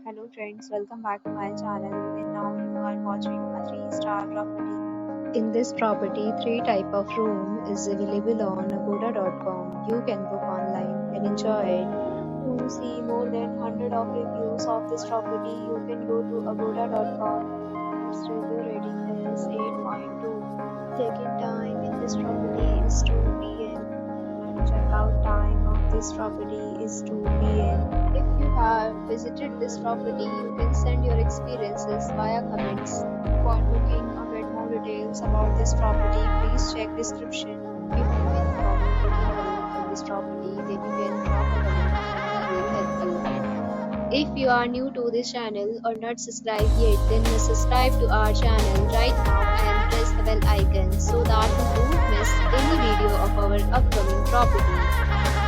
Hello friends, welcome back to my channel and now you are watching a 3-star property. In this property, 3 type of room is available on agoda.com. You can book online and enjoy it. To see more than 100 of reviews of this property, you can go to agoda.com. Its review rating is 8.2. Check-in time in this property is 2 p.m. and check-out time of this property is 2 p.m. If you have visited this property, you can send your experiences via comments. For booking or get more details about this property, please check description. If you any problem booking a room in this property, then you can drop a comment and we will help you. If you are new to this channel or not subscribed yet, then must subscribe to our channel right now and press the bell icon so that you don't miss any video of our upcoming property.